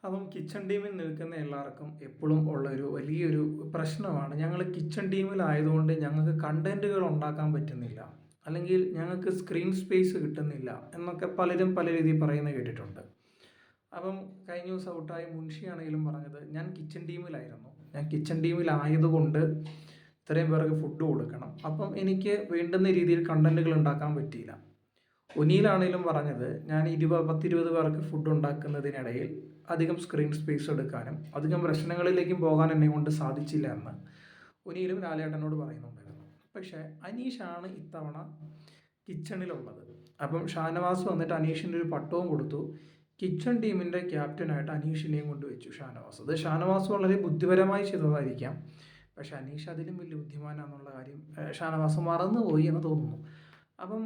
അപ്പം കിച്ചൺ ടീമിൽ നിൽക്കുന്ന എല്ലാവർക്കും എപ്പോഴും ഉള്ളൊരു വലിയൊരു പ്രശ്നമാണ്. ഞങ്ങൾ കിച്ചൺ ടീമിലായതുകൊണ്ട് ഞങ്ങൾക്ക് കണ്ടന്റുകൾ ഉണ്ടാക്കാൻ പറ്റുന്നില്ല. അല്ലെങ്കിൽ ഞങ്ങൾക്ക് സ്ക്രീൻ സ്പേസ് കിട്ടുന്നില്ല എന്നൊക്കെ പലരും പല രീതിയിൽ പറയുന്നത് കേട്ടിട്ടുണ്ട്. അപ്പം കഴിഞ്ഞ ദിവസം ഔട്ടായ മുൻഷിയാണെങ്കിലും പറഞ്ഞത്, ഞാൻ കിച്ചൺ ടീമിലായിരുന്നു. ഞാൻ കിച്ചൺ ടീമിലായതുകൊണ്ട് ഇത്രയും പേർക്ക് ഫുഡ് കൊടുക്കണം. അപ്പം എനിക്ക് വേണ്ടുന്ന രീതിയിൽ കണ്ടന്റുകൾ ഉണ്ടാക്കാൻ പറ്റിയില്ല. ഒനിയിലാണെങ്കിലും പറഞ്ഞത്, ഞാൻ 10-20 പേർക്ക് ഫുഡ് ഉണ്ടാക്കുന്നതിനിടയിൽ അധികം സ്ക്രീൻ സ്പേസ് എടുക്കാനും അധികം പ്രശ്നങ്ങളിലേക്കും പോകാൻ എന്നെ കൊണ്ട് സാധിച്ചില്ല എന്ന് ഒനിയിലും ലാലേട്ടനോട് പറയുന്നുണ്ടായിരുന്നു. പക്ഷേ അനീഷാണ് ഇത്തവണ കിച്ചണിലുള്ളത്. അപ്പം ഷാനവാസ് വന്നിട്ട് അനീഷിൻ്റെ ഒരു പട്ടവും കൊടുത്തു. കിച്ചൺ ടീമിൻ്റെ ക്യാപ്റ്റനായിട്ട് അനീഷിനെയും കൊണ്ടുവച്ചു ഷാനവാസ്. അത് ഷാനവാസ് വളരെ ബുദ്ധിപരമായി ചെയ്തതായിരിക്കാം. പക്ഷെ അനീഷ് അതിലും വലിയ ബുദ്ധിമാനാന്നുള്ള കാര്യം ഷാനവാസ് മറന്നുപോയി എന്ന് തോന്നുന്നു. അപ്പം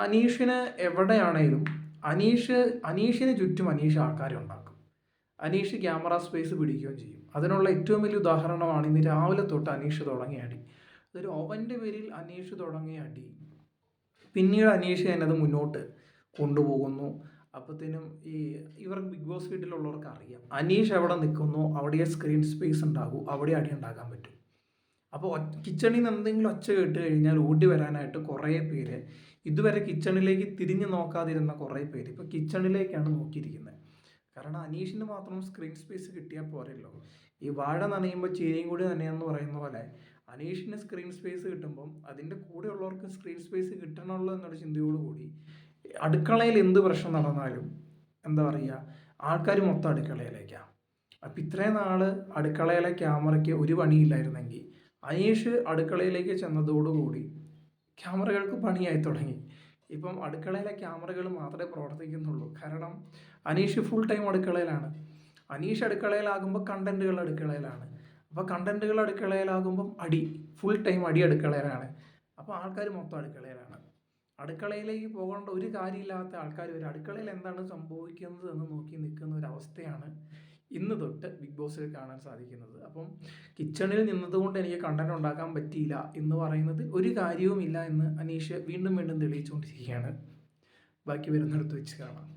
അനീഷിന് എവിടെയാണേലും അനീഷിന് ചുറ്റും അനീഷ് ആൾക്കാരെ ഉണ്ടാക്കും. അനീഷ് ക്യാമറ സ്പേസ് പിടിക്കുകയും ചെയ്യും. അതിനുള്ള ഏറ്റവും വലിയ ഉദാഹരണമാണ് ഇന്ന് രാവിലെ തൊട്ട് അനീഷ് തുടങ്ങിയ അടി. അതൊരു ഓവൻ്റെ പേരിൽ അനീഷ് തുടങ്ങിയ അടി പിന്നീട് അനീഷ് എന്നത് മുന്നോട്ട് കൊണ്ടുപോകുന്നു. അപ്പോഴത്തേനും ഇവർക്ക് ബിഗ് ബോസ് വീട്ടിലുള്ളവർക്ക് അറിയാം, അനീഷ് എവിടെ നിൽക്കുന്നു അവിടെ സ്ക്രീൻ സ്പേസ് ഉണ്ടാകും, അവിടെ അടി ഉണ്ടാക്കാൻ പറ്റും. അപ്പോൾ കിച്ചണിൽ നിന്ന് എന്തെങ്കിലും ഒച്ച കേട്ട് കഴിഞ്ഞാൽ ഓടി വരാനായിട്ട് കുറേ പേര്, ഇതുവരെ കിച്ചണിലേക്ക് തിരിഞ്ഞു നോക്കാതിരുന്ന കുറേ പേര് ഇപ്പോൾ കിച്ചണിലേക്കാണ് നോക്കിയിരിക്കുന്നത്. കാരണം അനീഷിന് മാത്രം സ്ക്രീൻ സ്പേസ് കിട്ടിയാൽ പോരല്ലോ. ഈ വാഴ നനയുമ്പോൾ ചീരയും കൂടി നനയാന്ന് പറയുന്ന പോലെ അനീഷിന് സ്ക്രീൻ സ്പേസ് കിട്ടുമ്പം അതിൻ്റെ കൂടെയുള്ളവർക്ക് സ്ക്രീൻ സ്പേസ് കിട്ടണമല്ലോ എന്നൊരു ചിന്തയോടുകൂടി അടുക്കളയിൽ എന്ത് പ്രശ്നം നടന്നാലും എന്താ പറയുക, ആൾക്കാർ മൊത്തം അടുക്കളയിലേക്കാണ്. അപ്പം ഇത്രയും നാൾ അടുക്കളയിലെ ക്യാമറയ്ക്ക് ഒരു പണിയില്ലായിരുന്നെങ്കിൽ അനീഷ് അടുക്കളയിലേക്ക് ചെന്നതോടുകൂടി ക്യാമറകൾക്ക് പണിയായി തുടങ്ങി. ഇപ്പം അടുക്കളയിലെ ക്യാമറകൾ മാത്രമേ പ്രവർത്തിക്കുന്നുള്ളൂ. കാരണം അനീഷ് ഫുൾ ടൈം അടുക്കളയിലാണ്. അനീഷ് അടുക്കളയിലാകുമ്പോൾ കണ്ടന്റുകൾ അടുക്കളയിലാണ്. അപ്പോൾ കണ്ടന്റുകൾ അടുക്കളയിലാകുമ്പം ഫുൾ ടൈം അടി അടുക്കളയിലാണ്. അപ്പോൾ ആൾക്കാർ മൊത്തം അടുക്കളയിലാണ്. അടുക്കളയിലേക്ക് പോകേണ്ട ഒരു കാര്യമില്ലാത്ത ആൾക്കാർ വരെ അടുക്കളയിൽ എന്താണ് സംഭവിക്കുന്നത് എന്ന് നോക്കി നിൽക്കുന്ന ഒരവസ്ഥയാണ് ഇന്ന് തൊട്ട് ബിഗ് ബോസിൽ കാണാൻ സാധിക്കുന്നത്. അപ്പം കിച്ചണിൽ നിന്നതുകൊണ്ട് എനിക്ക് കണ്ടന്റ് ഉണ്ടാക്കാൻ പറ്റിയില്ല എന്ന് പറയുന്നത് ഒരു കാര്യവുമില്ല എന്ന് അനീഷ് വീണ്ടും വീണ്ടും തെളിയിച്ചുകൊണ്ടിരിക്കുകയാണ്. ബാക്കി വരുന്നിടത്ത് വെച്ച് കാണാം.